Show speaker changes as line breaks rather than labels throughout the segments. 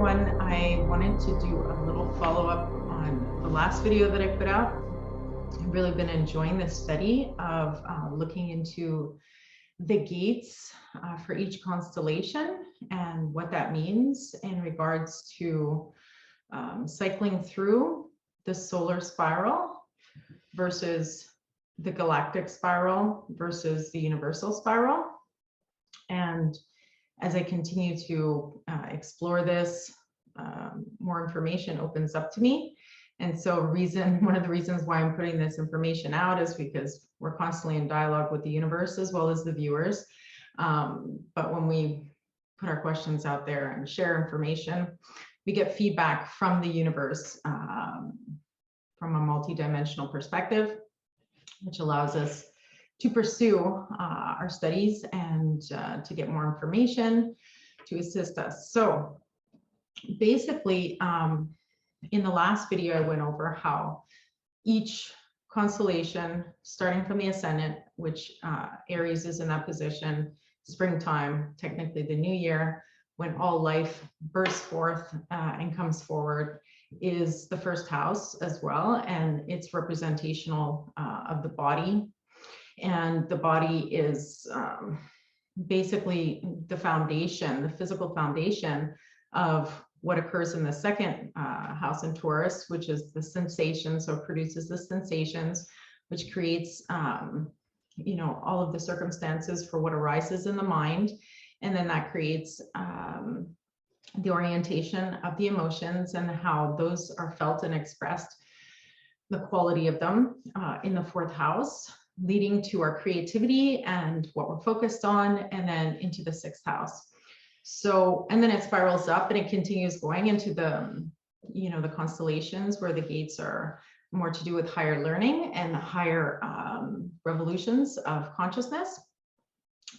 everyone. I wanted to do a little follow-up on the last video that I put out. I've really been enjoying this study of looking into the gates for each constellation and what that means in regards to cycling through the solar spiral versus the galactic spiral versus the universal spiral. And as I continue to explore this, more information opens up to me. And so one of the reasons why I'm putting this information out is because we're constantly in dialogue with the universe as well as the viewers. But when we put our questions out there and share information, we get feedback from the universe from a multidimensional perspective, which allows us to pursue our studies and to get more information to assist us. So basically, in the last video, I went over how each constellation, starting from the ascendant, which Aries is in that position, springtime, technically the new year, when all life bursts forth and comes forward, is the first house as well. And it's representational of the body. And the body is basically the foundation, the physical foundation of what occurs in the second house in Taurus, which is the sensation. So it produces the sensations, which creates, all of the circumstances for what arises in the mind. And then that creates the orientation of the emotions and how those are felt and expressed, the quality of them in the fourth house, leading to our creativity and what we're focused on, and then into the sixth house. So, and then it spirals up and it continues going into the, the constellations where the gates are more to do with higher learning and higher revolutions of consciousness.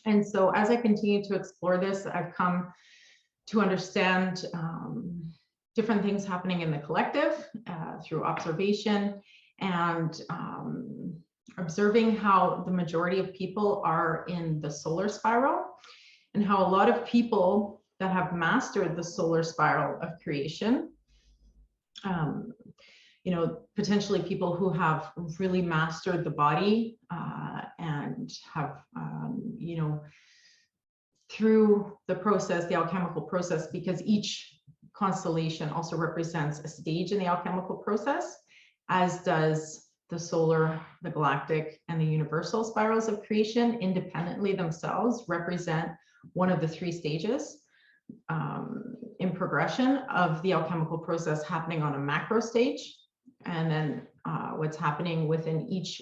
And so as I continue to explore this, I've come to understand different things happening in the collective through observation and observing how the majority of people are in the solar spiral, and how a lot of people that have mastered the solar spiral of creation, potentially people who have really mastered the body and have, through the process, the alchemical process, because each constellation also represents a stage in the alchemical process, as does the solar, the galactic, and the universal spirals of creation independently themselves represent one of the three stages in progression of the alchemical process happening on a macro stage. And then what's happening within each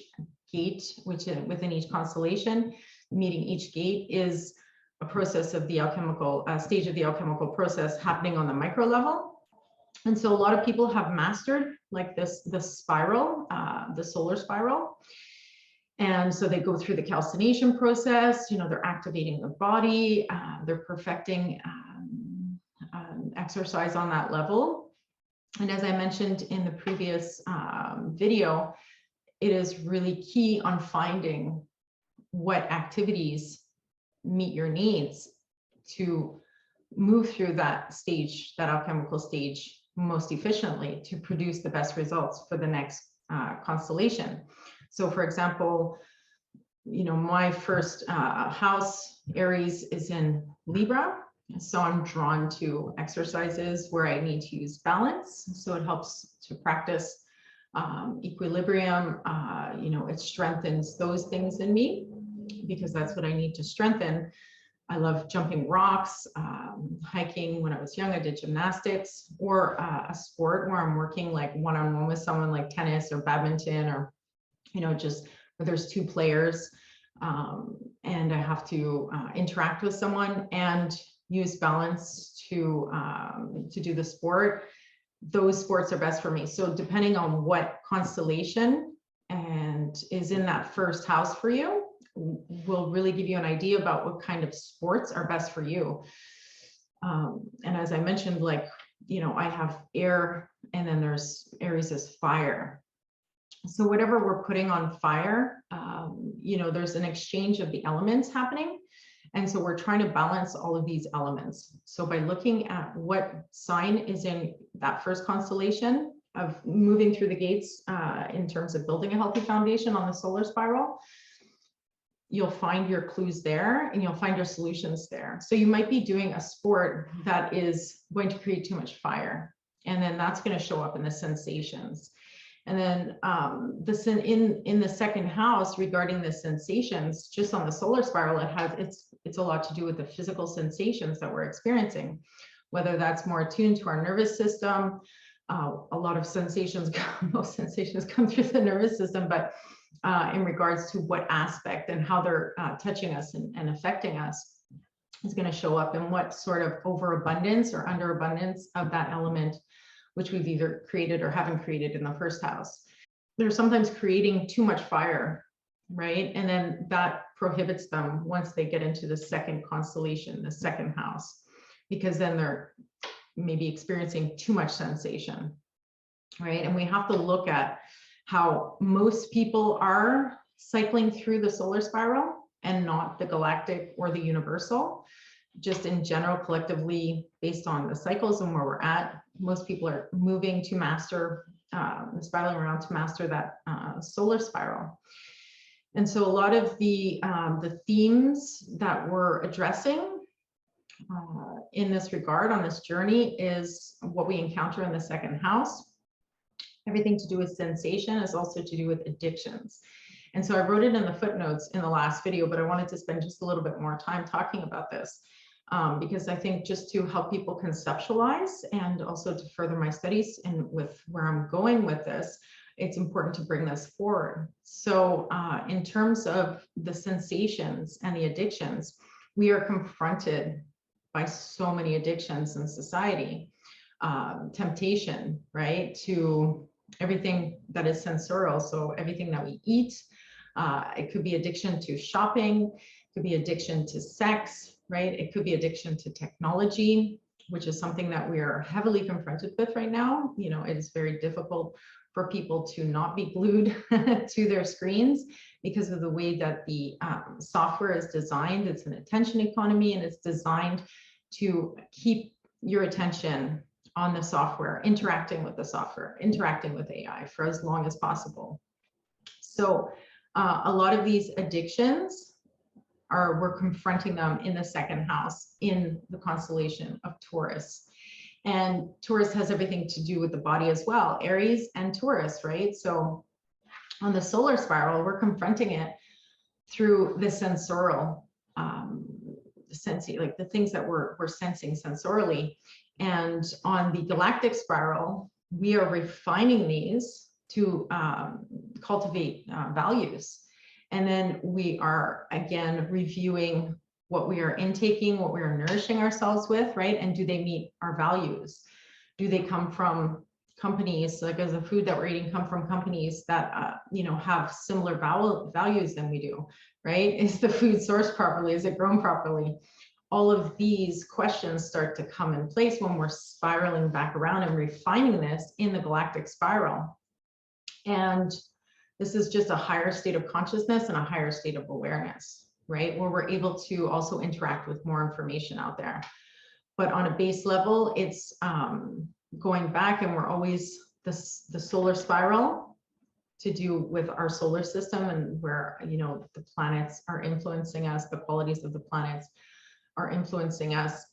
gate, which within each constellation, meeting each gate, is a process of the alchemical stage of the alchemical process happening on the micro level. And so a lot of people have mastered like the spiral, the solar spiral. And so they go through the calcination process, they're activating the body, they're perfecting exercise on that level. And as I mentioned in the previous video, it is really key on finding what activities meet your needs to move through that stage, that alchemical stage, most efficiently to produce the best results for the next constellation. So for example, my first house, Aries, is in Libra. So I'm drawn to exercises where I need to use balance. So it helps to practice equilibrium. It strengthens those things in me because that's what I need to strengthen. I love jumping rocks, hiking. When I was young, I did gymnastics, or a sport where I'm working like one-on-one with someone, like tennis or badminton, or just where there's two players and I have to interact with someone and use balance to do the sport. Those sports are best for me. So depending on what constellation and is in that first house for you, will really give you an idea about what kind of sports are best for you. And as I mentioned, I have air, and then there's Aries as fire. So whatever we're putting on fire, there's an exchange of the elements happening. And so we're trying to balance all of these elements. So by looking at what sign is in that first constellation of moving through the gates in terms of building a healthy foundation on the solar spiral, you'll find your clues there and you'll find your solutions there. So you might be doing a sport that is going to create too much fire. And then that's going to show up in the sensations. And then in the second house regarding the sensations, just on the solar spiral, it's a lot to do with the physical sensations that we're experiencing, whether that's more attuned to our nervous system. A lot of sensations, most sensations come through the nervous system, but in regards to what aspect and how they're touching us and affecting us is going to show up, and what sort of overabundance or underabundance of that element, which we've either created or haven't created in the first house. They're sometimes creating too much fire, right? And then that prohibits them once they get into the second constellation, the second house, because then they're maybe experiencing too much sensation, right? And we have to look at how most people are cycling through the solar spiral and not the galactic or the universal. Just in general, collectively, based on the cycles and where we're at, most people are moving to master, spiraling around to master that solar spiral. And so a lot of the themes that we're addressing in this regard on this journey is what we encounter in the second house. Everything to do with sensation is also to do with addictions. And so I wrote it in the footnotes in the last video, but I wanted to spend just a little bit more time talking about this because I think just to help people conceptualize and also to further my studies and with where I'm going with this, it's important to bring this forward. So in terms of the sensations and the addictions, we are confronted by so many addictions in society. Temptation, right, to everything that is sensorial. So everything that we eat, it could be addiction to shopping, it could be addiction to sex, right? It could be addiction to technology, which is something that we are heavily confronted with right now. You know, it is very difficult for people to not be glued to their screens because of the way that the software is designed. It's an attention economy, and it's designed to keep your attention on the software, interacting with the software, interacting with AI for as long as possible. So a lot of these addictions we're confronting them in the second house in the constellation of Taurus. And Taurus has everything to do with the body as well, Aries and Taurus, right? So on the solar spiral, we're confronting it through the sensorial, like the things that we're sensing sensorially. And on the galactic spiral, we are refining these to cultivate values. And then we are, again, reviewing what we are intaking, what we are nourishing ourselves with, right? And do they meet our values? Do they come from companies, like as the food that we're eating come from companies that, you know, have similar values than we do, right? Is the food sourced properly? Is it grown properly? All of these questions start to come in place when we're spiraling back around and refining this in the galactic spiral. And this is just a higher state of consciousness and a higher state of awareness, right? Where we're able to also interact with more information out there. But on a base level, it's going back, and we're always the solar spiral to do with our solar system, and where, you know, the planets are influencing us, the qualities of the planets are influencing us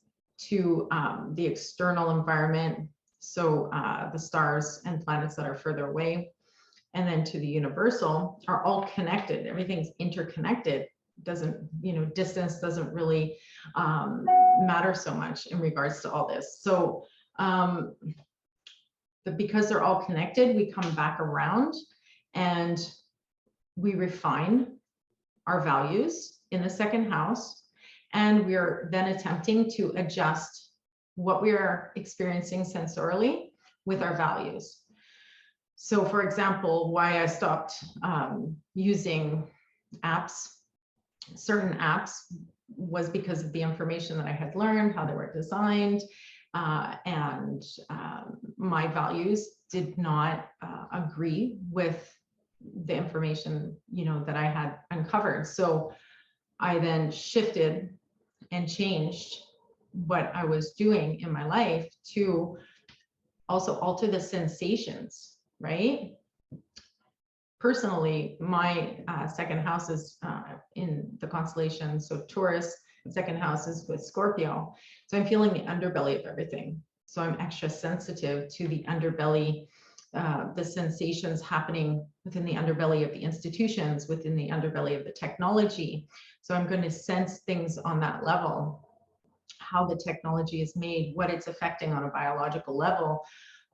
to the external environment. So the stars and planets that are further away, and then to the universal, are all connected. Everything's interconnected. Doesn't, you know, distance doesn't really matter so much in regards to all this. So because they're all connected, we come back around and we refine our values in the second house. And we are then attempting to adjust what we are experiencing sensorially with our values. So for example, why I stopped using apps, certain apps, was because of the information that I had learned, how they were designed, and my values did not agree with the information, you know, that I had uncovered. So I then shifted and changed what I was doing in my life to also alter the sensations, right? Personally, my second house is in the constellation, so Taurus. Second house is with Scorpio. So I'm feeling the underbelly of everything. So I'm extra sensitive to the underbelly, the sensations happening within the underbelly of the institutions, within the underbelly of the technology. So I'm going to sense things on that level, how the technology is made, what it's affecting on a biological level,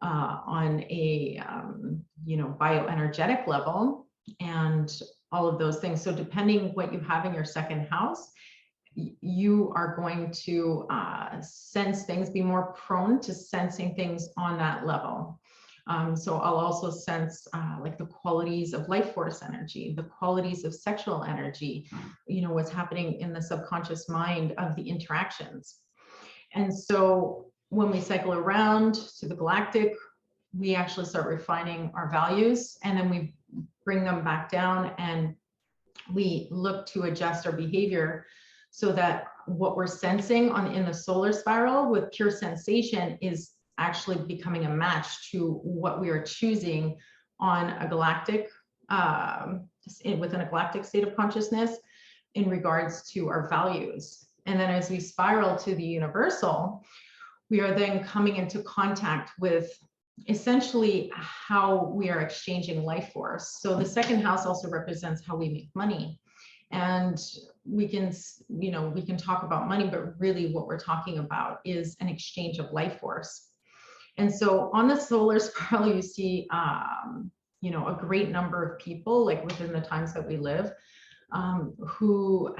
on a bioenergetic level, and all of those things. So depending what you have in your second house, you are going to sense things, be more prone to sensing things on that level. So I'll also sense like the qualities of life force energy, the qualities of sexual energy, what's happening in the subconscious mind of the interactions. And so when we cycle around to the galactic, we actually start refining our values, and then we bring them back down, and we look to adjust our behavior so that what we're sensing in the solar spiral with pure sensation is actually becoming a match to what we are choosing on a galactic, within a galactic state of consciousness in regards to our values. And then as we spiral to the universal, we are then coming into contact with essentially how we are exchanging life force. So the second house also represents how we make money. And we can talk about money, but really what we're talking about is an exchange of life force. And so on the solar spiral, you see, a great number of people, like within the times that we live, who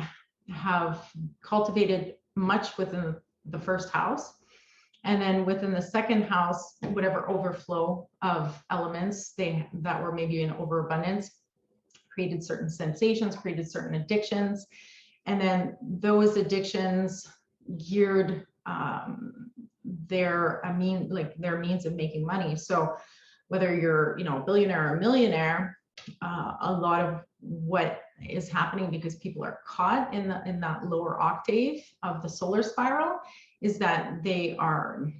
have cultivated much within the first house. And then within the second house, whatever overflow of elements that were maybe in overabundance created certain sensations, created certain addictions. And then those addictions geared their means of making money. So whether you're, a billionaire or a millionaire, a lot of what is happening, because people are caught in that lower octave of the solar spiral, is that they are,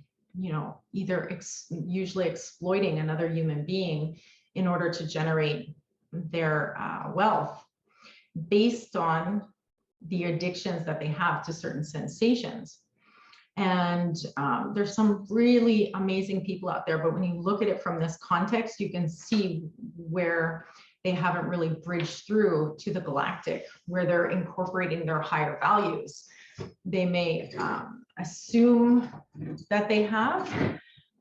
either usually exploiting another human being in order to generate their wealth based on the addictions that they have to certain sensations. And there's some really amazing people out there, but when you look at it from this context, you can see where they haven't really bridged through to the galactic, where they're incorporating their higher values. They may assume that they have,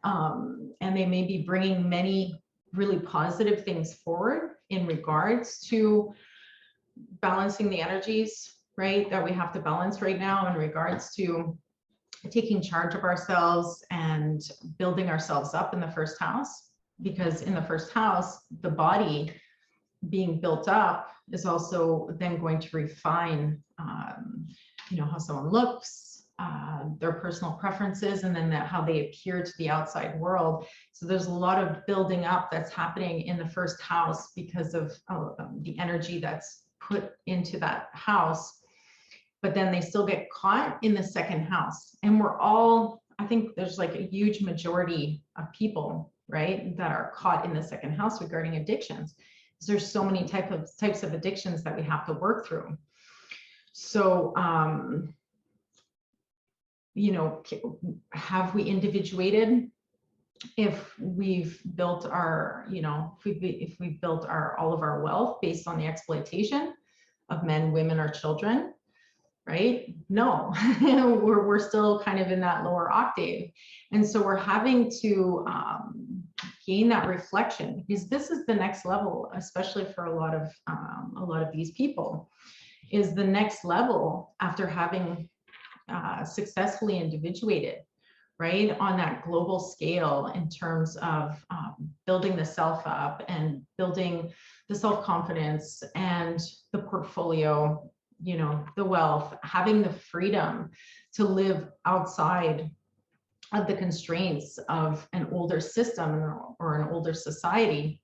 and they may be bringing many really positive things forward in regards to balancing the energies, right, that we have to balance right now in regards to taking charge of ourselves and building ourselves up in the first house. Because in the first house, the body being built up is also then going to refine, how someone looks, their personal preferences, and then how they appear to the outside world. So there's a lot of building up that's happening in the first house because of the energy that's put into that house. But then they still get caught in the second house. And I think there's like a huge majority of people, right, that are caught in the second house regarding addictions. There's so many types of addictions that we have to work through. So, have we individuated? If we've built our, if we've built all of our wealth based on the exploitation of men, women, or children, right? No, we're still kind of in that lower octave. And so we're having to gain that reflection, because this is the next level, especially for a lot of these people, is the next level after having successfully individuated, right, on that global scale in terms of building the self up and building the self-confidence and the portfolio, the wealth, having the freedom to live outside of the constraints of an older system or an older society,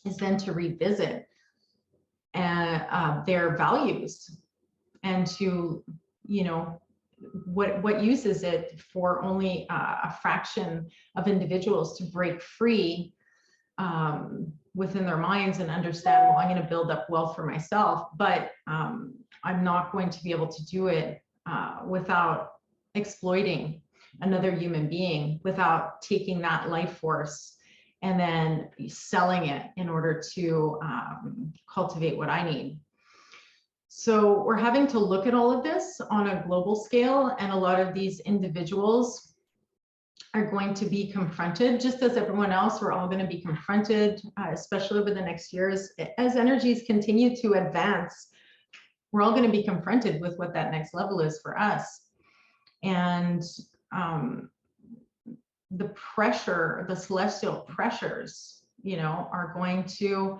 is then to revisit their values and to, what use is it for only a fraction of individuals to break free within their minds and understand, well, I'm going to build up wealth for myself, but I'm not going to be able to do it without exploiting another human being, without taking that life force and then selling it in order to cultivate what I need. So we're having to look at all of this on a global scale, and a lot of these individuals are going to be confronted, just as everyone else. We're all going to be confronted, especially over the next years. As energies continue to advance, we're all going to be confronted with what that next level is for us. And the pressure, the celestial pressures, you know, are going to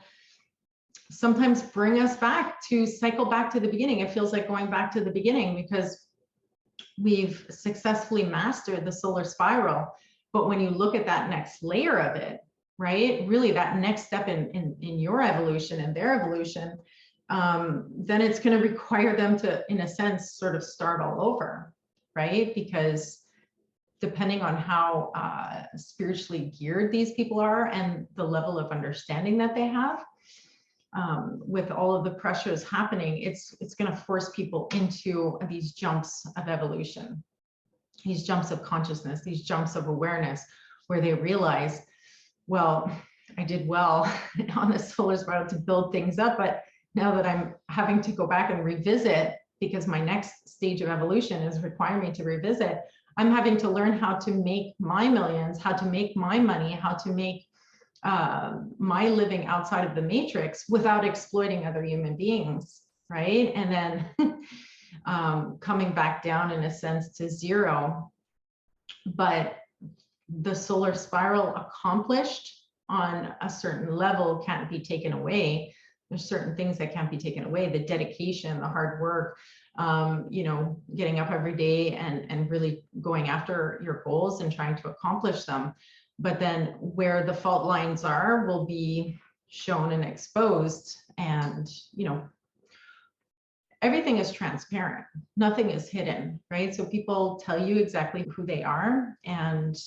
sometimes bring us back to cycle back to the beginning. It feels like going back to the beginning because we've successfully mastered the solar spiral. But when you look at that next layer of it, right, really that next step in your evolution and their evolution, then it's going to require them to, in a sense, sort of start all over, right? Because depending on how spiritually geared these people are and the level of understanding that they have, with all of the pressures happening, it's going to force people into these jumps of evolution, these jumps of consciousness, these jumps of awareness, where they realize, well, I did well on the solar spiral to build things up, but now that I'm having to go back and revisit, because my next stage of evolution is requiring me to revisit, I'm having to learn how to make my millions, how to make my money, how to make my living outside of the matrix without exploiting other human beings, right? And then coming back down in a sense to zero. But the solar spiral accomplished on a certain level can't be taken away. There's certain things that can't be taken away. The dedication, the hard work, you know, getting up every day and really going after your goals and trying to accomplish them. But then where the fault lines are will be shown and exposed, and, you know, everything is transparent. Nothing is hidden, right? So people tell you exactly who they are. And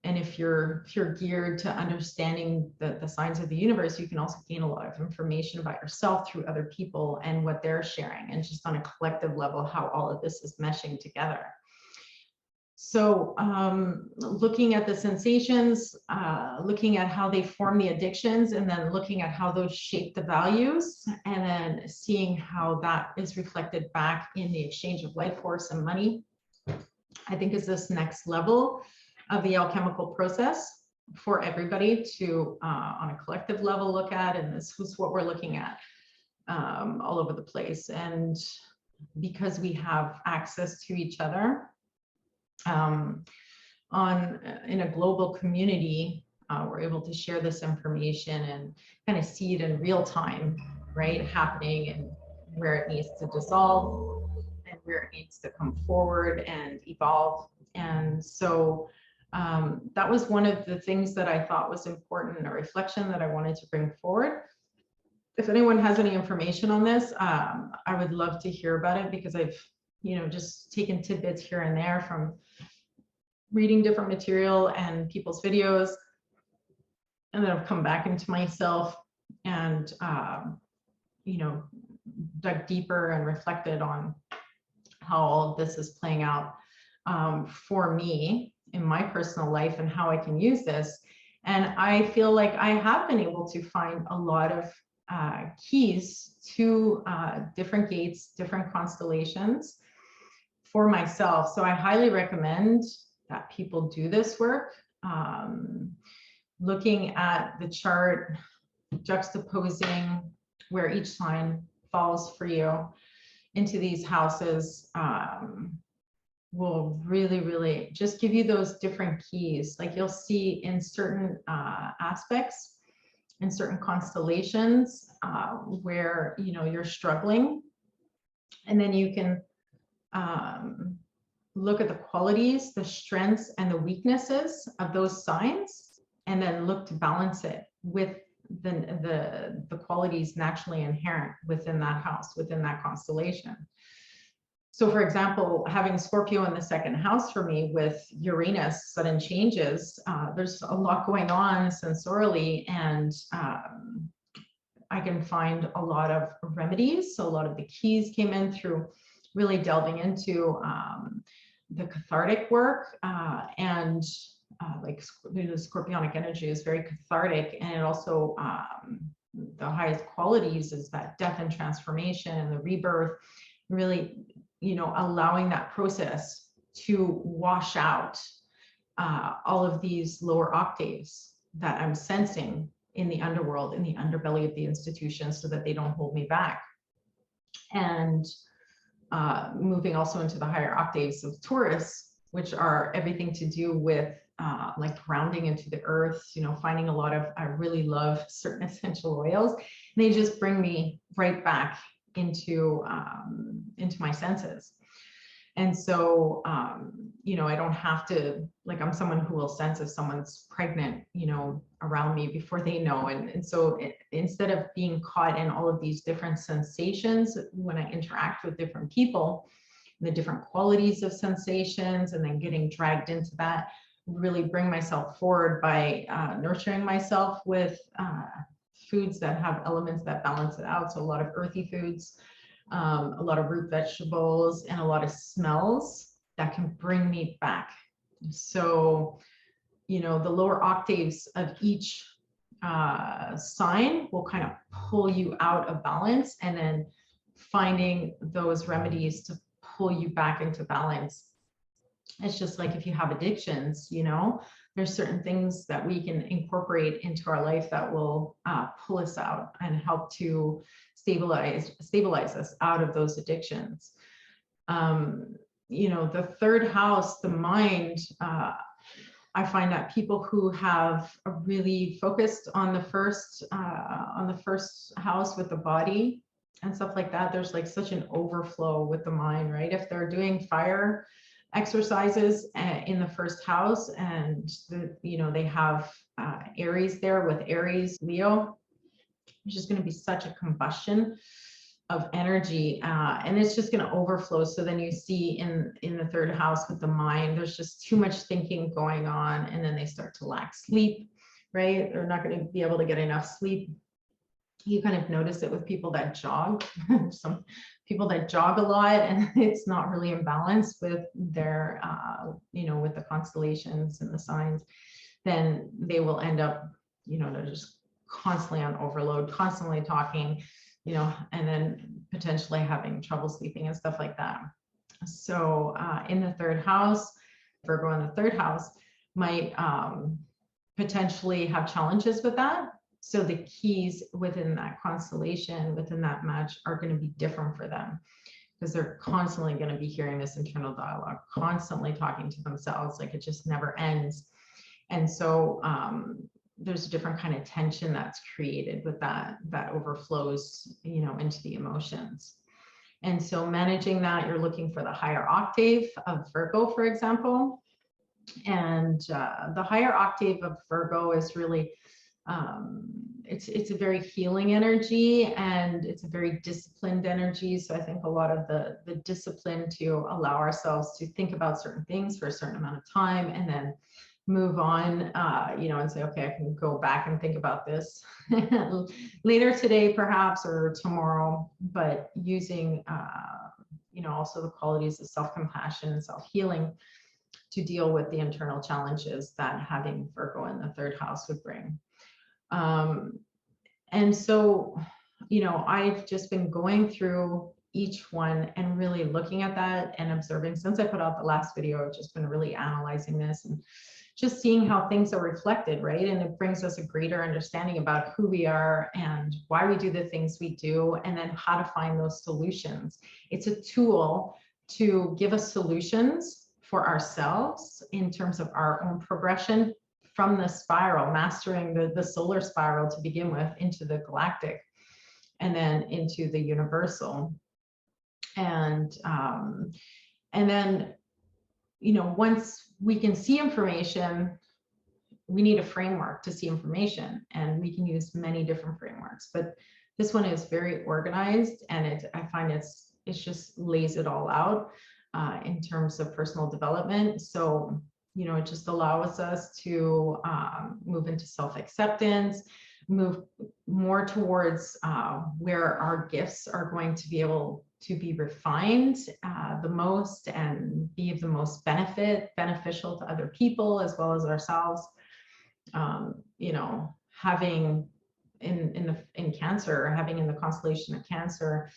if you're geared to understanding the signs of the universe, you can also gain a lot of information about yourself through other people and what they're sharing, and just on a collective level, how all of this is meshing together. So looking at the sensations, looking at how they form the addictions, and then looking at how those shape the values, and then seeing how that is reflected back in the exchange of life force and money, I think is this next level of the alchemical process for everybody to, on a collective level, look at. And this was what we're looking at all over the place. And because we have access to each other, in a global community, we're able to share this information and kind of see it in real time, right, happening, and where it needs to dissolve and where it needs to come forward and evolve. And so that was one of the things that I thought was important, a reflection that I wanted to bring forward. If anyone has any information on this, I would love to hear about it, because I've, you know, just taken tidbits here and there from reading different material and people's videos, and then I've come back into myself and, you know, dug deeper and reflected on how all of this is playing out for me in my personal life and how I can use this. And I feel like I have been able to find a lot of keys to different gates, different constellations for myself. So I highly recommend that people do this work, looking at the chart, juxtaposing where each sign falls for you into these houses, will really, really just give you those different keys. Like you'll see in certain aspects, in certain constellations, where, you know, you're struggling, and then you can look at the qualities, the strengths, and the weaknesses of those signs, and then look to balance it with the qualities naturally inherent within that house, within that constellation. So for example, having Scorpio in the second house for me with Uranus, sudden changes, there's a lot going on sensorially, and I can find a lot of remedies. So a lot of the keys came in through really delving into the cathartic work, and like the scorpionic energy is very cathartic, and it also the highest qualities is that death and transformation and the rebirth, really, you know, allowing that process to wash out all of these lower octaves that I'm sensing in the underworld, in the underbelly of the institution, so that they don't hold me back. And moving also into the higher octaves of Taurus, which are everything to do with like grounding into the earth, you know, finding a lot of, I really love certain essential oils. They just bring me right back into my senses. And so, you know, I don't have to, like, I'm someone who will sense if someone's pregnant, you know, around me before they know. And so instead of being caught in all of these different sensations, when I interact with different people, the different qualities of sensations, and then getting dragged into that, really bring myself forward by nurturing myself with foods that have elements that balance it out. So a lot of earthy foods, a lot of root vegetables, and a lot of smells that can bring me back. So, you know, the lower octaves of each sign will kind of pull you out of balance, and then finding those remedies to pull you back into balance. It's just like if you have addictions, you know, there's certain things that we can incorporate into our life that will pull us out and help to stabilize us out of those addictions. You know, the third house, the mind, I find that people who have really focused on the first house with the body and stuff like that, there's like such an overflow with the mind, right? If they're doing fire exercises in the first house, and you know, they have Aries there with Aries, Leo, it's just going to be such a combustion of energy, and it's just going to overflow. So then you see in the third house with the mind, there's just too much thinking going on, and then they start to lack sleep, right? They're not going to be able to get enough sleep. You kind of notice it with people that jog. Some people that jog a lot, and it's not really in balance with their you know, with the constellations and the signs, then they will end up, you know, they're just constantly on overload, constantly talking, you know, and then potentially having trouble sleeping and stuff like that. So in the third house, Virgo in the third house might potentially have challenges with that. So the keys within that constellation, within that match, are going to be different for them, because they're constantly going to be hearing this internal dialogue, constantly talking to themselves, like it just never ends. And so there's a different kind of tension that's created with that overflows, you know, into the emotions. And so managing that, you're looking for the higher octave of Virgo, for example. And the higher octave of Virgo is really, it's a very healing energy, and it's a very disciplined energy. So I think a lot of the discipline to allow ourselves to think about certain things for a certain amount of time, and then move on, you know, and say, okay, I can go back and think about this later today, perhaps, or tomorrow, but using, you know, also the qualities of self-compassion and self-healing to deal with the internal challenges that having Virgo in the third house would bring. And so, you know, I've just been going through each one and really looking at that and observing. Since I put out the last video, I've just been really analyzing this and just seeing how things are reflected, right? And it brings us a greater understanding about who we are and why we do the things we do, and then how to find those solutions. It's a tool to give us solutions for ourselves in terms of our own progression from the spiral, mastering the solar spiral to begin with, into the galactic, and then into the universal. And then, you know, once we can see information, we need a framework to see information, and we can use many different frameworks, but this one is very organized, and I find it's it just lays it all out in terms of personal development. So, you know, it just allows us to move into self-acceptance, move more towards where our gifts are going to be able to be refined the most and be of the most beneficial to other people as well as ourselves. You know, having in Cancer, having in the constellation of Cancer,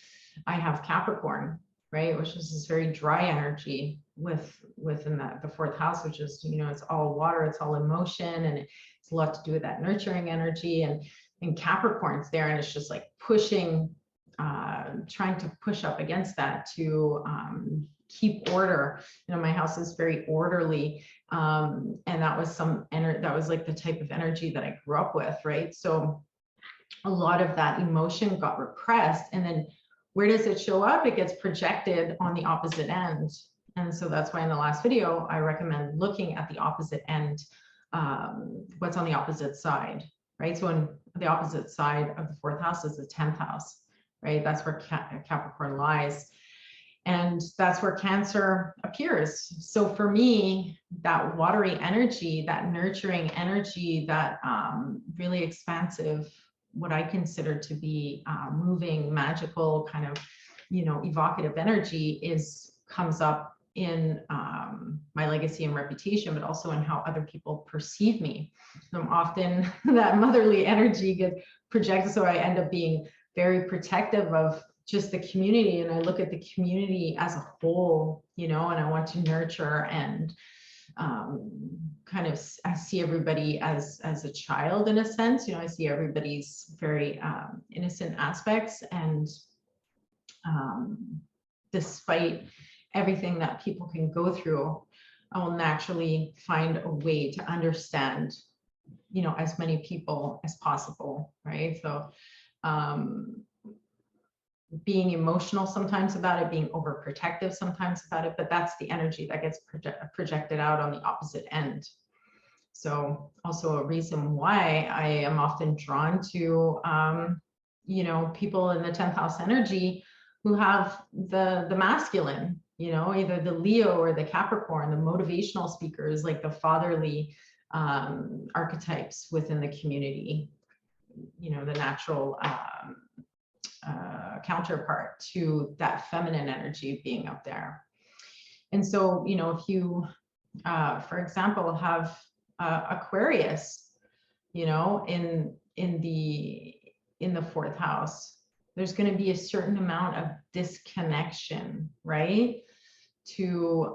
I have Capricorn, right, which is this very dry energy within the fourth house, which is, you know, it's all water, it's all emotion, and it's a lot to do with that nurturing energy. And Capricorn's there, and it's just like pushing, trying to push up against that to keep order. You know, my house is very orderly, and that was that was like the type of energy that I grew up with, right? So a lot of that emotion got repressed, and then where does it show up? It gets projected on the opposite end. And so that's why in the last video, I recommend looking at the opposite end, what's on the opposite side, right? So on the opposite side of the fourth house is the 10th house, right? That's where Capricorn lies. And that's where Cancer appears. So for me, that watery energy, that nurturing energy, that really expansive, what I consider to be moving, magical, kind of, you know, evocative energy comes up in my legacy and reputation, but also in how other people perceive me. So often that motherly energy gets projected. So I end up being very protective of just the community, and I look at the community as a whole, you know, and I want to nurture and kind of, I see everybody as a child in a sense. You know, I see everybody's very innocent aspects, and despite everything that people can go through, I will naturally find a way to understand, you know, as many people as possible, right? So being emotional sometimes about it, being overprotective sometimes about it, but that's the energy that gets projected out on the opposite end. So also a reason why I am often drawn to, you know, people in the 10th house energy who have the masculine, you know, either the Leo or the Capricorn, the motivational speakers, like the fatherly archetypes within the community, you know, the natural counterpart to that feminine energy being up there. And so, you know, if you, for example, have Aquarius, you know, in the fourth house, there's going to be a certain amount of disconnection, right, to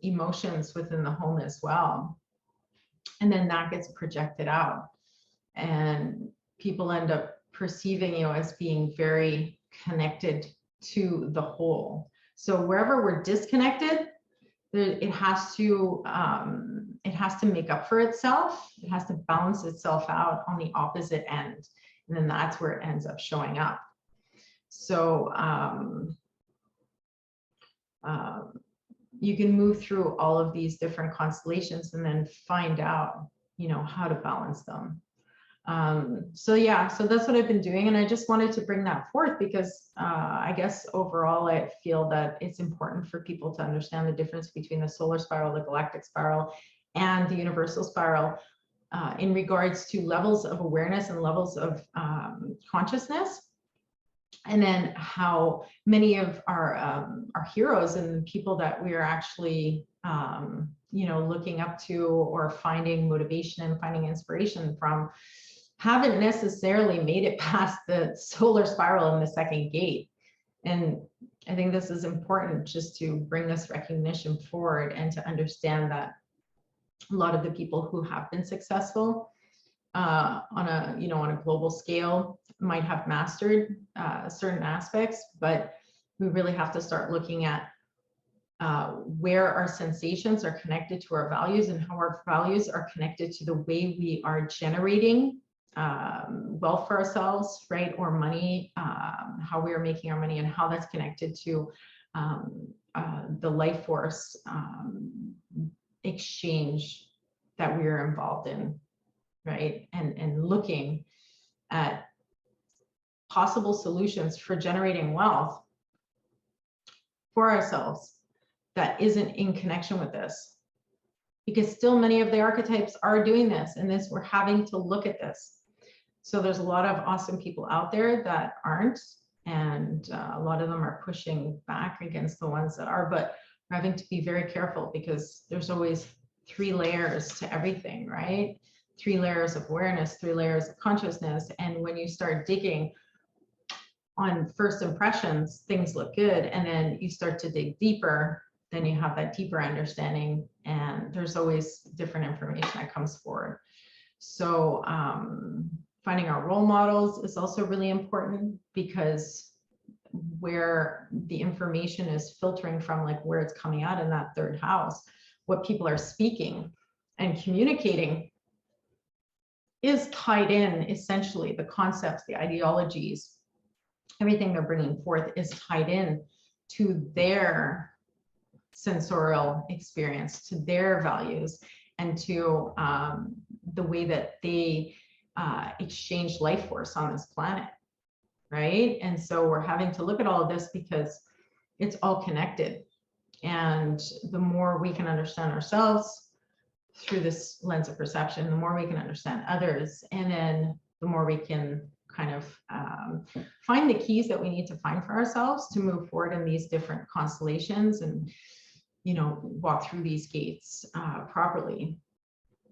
emotions within the home as well. And then that gets projected out, and people end up perceiving you as being very connected to the whole. So wherever we're disconnected, it has to make up for itself. It has to balance itself out on the opposite end, and then that's where it ends up showing up. So you can move through all of these different constellations and then find out, you know, how to balance them. So yeah, so that's what I've been doing, and I just wanted to bring that forth because I guess overall I feel that it's important for people to understand the difference between the solar spiral, the galactic spiral, and the universal spiral in regards to levels of awareness and levels of consciousness, and then how many of our heroes and people that we are actually you know, looking up to or finding motivation and finding inspiration from haven't necessarily made it past the solar spiral in the second gate. And I think this is important just to bring this recognition forward and to understand that a lot of the people who have been successful on a, you know, on a global scale might have mastered certain aspects, but we really have to start looking at where our sensations are connected to our values and how our values are connected to the way we are generating wealth for ourselves, right? Or money, how we are making our money, and how that's connected to the life force exchange that we are involved in, right? And looking at possible solutions for generating wealth for ourselves that isn't in connection with this, because still many of the archetypes are doing this, and this, we're having to look at this. So there's a lot of awesome people out there that aren't, and a lot of them are pushing back against the ones that are, but we're having to be very careful because there's always 3 layers to everything, right? 3 layers of awareness, 3 layers of consciousness. And when you start digging on first impressions, things look good. And then you start to dig deeper, then you have that deeper understanding, and there's always different information that comes forward. So finding our role models is also really important, because where the information is filtering from, like where it's coming out in that 3rd house, what people are speaking and communicating is tied in, essentially the concepts, the ideologies, everything they're bringing forth is tied in to their sensorial experience, to their values, and to the way that they exchange life force on this planet, right? And so we're having to look at all of this because it's all connected. And the more we can understand ourselves through this lens of perception, the more we can understand others, and then the more we can kind of find the keys that we need to find for ourselves to move forward in these different constellations, and walk through these gates properly.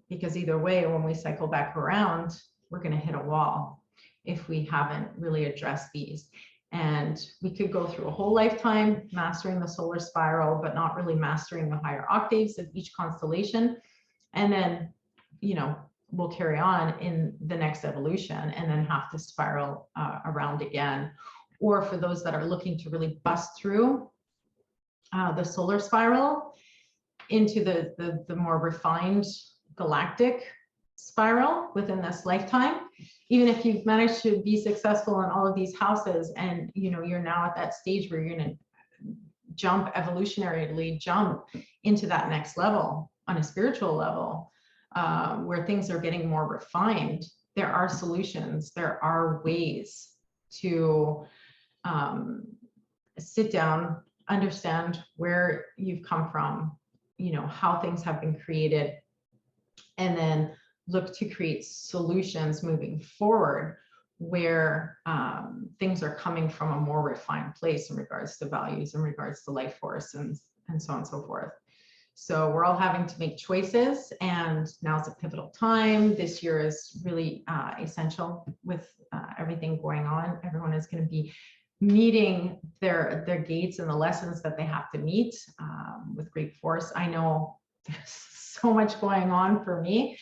Because either way, when we cycle back around, we're going to hit a wall if we haven't really addressed these. And we could go through a whole lifetime mastering the solar spiral, but not really mastering the higher octaves of each constellation. And then, we'll carry on in the next evolution and then have to spiral around again. Or for those that are looking to really bust through the solar spiral into the more refined galactic spiral within this lifetime, even if you've managed to be successful in all of these houses, and you're now at that stage where you're going to evolutionarily jump into that next level on a spiritual level, where things are getting more refined, there are solutions, there are ways to sit down, understand where you've come from, how things have been created, and then look to create solutions moving forward where things are coming from a more refined place in regards to values, in regards to life force, and so on and so forth. So we're all having to make choices, and now's a pivotal time. This year is really essential with everything going on. Everyone is going to be meeting their gates and the lessons that they have to meet with great force. I know there's so much going on for me.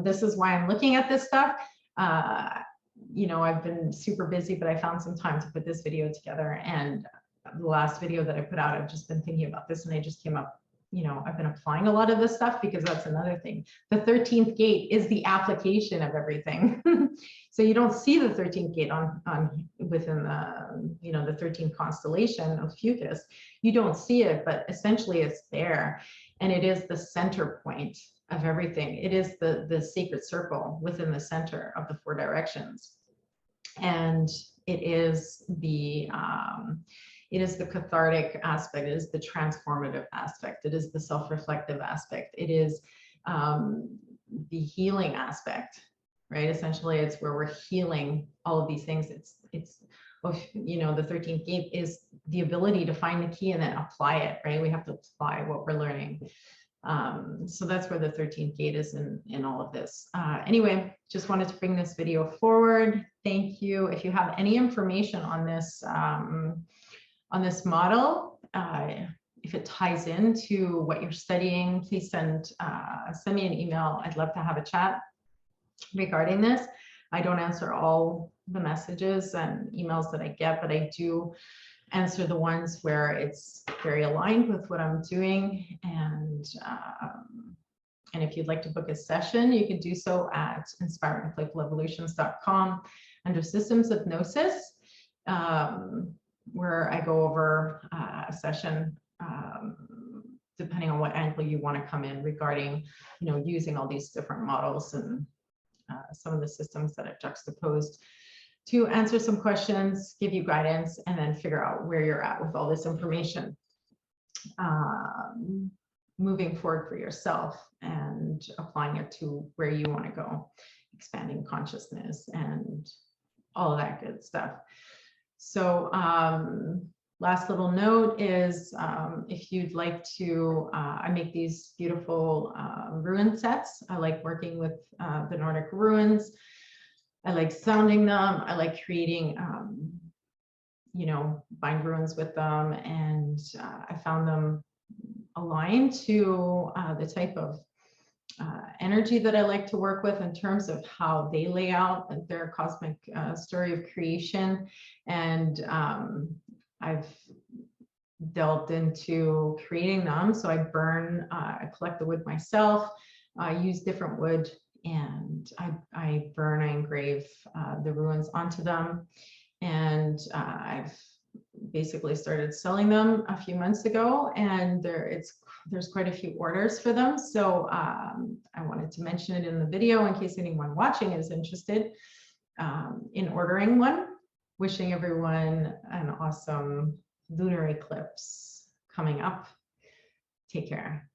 This is why I'm looking at this stuff. I've been super busy, but I found some time to put this video together. And the last video that I put out, I've just been thinking about this, and I just came up, I've been applying a lot of this stuff, because that's another thing. The 13th gate is the application of everything. So you don't see the 13th gate on within the 13th constellation of Fucus. You don't see it, but essentially it's there. And it is the center point of everything. It is the sacred circle within the center of the 4 directions. And it is the cathartic aspect, it is the transformative aspect, it is the self-reflective aspect, it is the healing aspect, right? Essentially, it's where we're healing all of these things. It's the 13th gate is the ability to find the key and then apply it, right? We have to apply what we're learning. So that's where the 13th gate is in all of this. Anyway, just wanted to bring this video forward. Thank you. If you have any information on this model, if it ties into what you're studying, please send me an email. I'd love to have a chat regarding this. I don't answer all the messages and emails that I get, but I do answer the ones where it's very aligned with what I'm doing. And if you'd like to book a session, you can do so at inspiringplayfulevolutions.com under Systems of Gnosis, where I go over a session depending on what angle you want to come in regarding, using all these different models and some of the systems that I've juxtaposed to answer some questions, give you guidance, and then figure out where you're at with all this information. Moving forward for yourself and applying it to where you want to go, expanding consciousness and all of that good stuff. So last little note is if you'd like to, I make these beautiful rune sets. I like working with the Nordic runes. I like sounding them. I like creating, you know, bind runes with them. And I found them aligned to the type of energy that I like to work with in terms of how they lay out their cosmic story of creation. And I've delved into creating them. So I burn, I collect the wood myself, I use different wood, and I burn, I engrave the runes onto them. And I've basically started selling them a few months ago, and there's quite a few orders for them. So I wanted to mention it in the video in case anyone watching is interested in ordering one. Wishing everyone an awesome lunar eclipse coming up. Take care.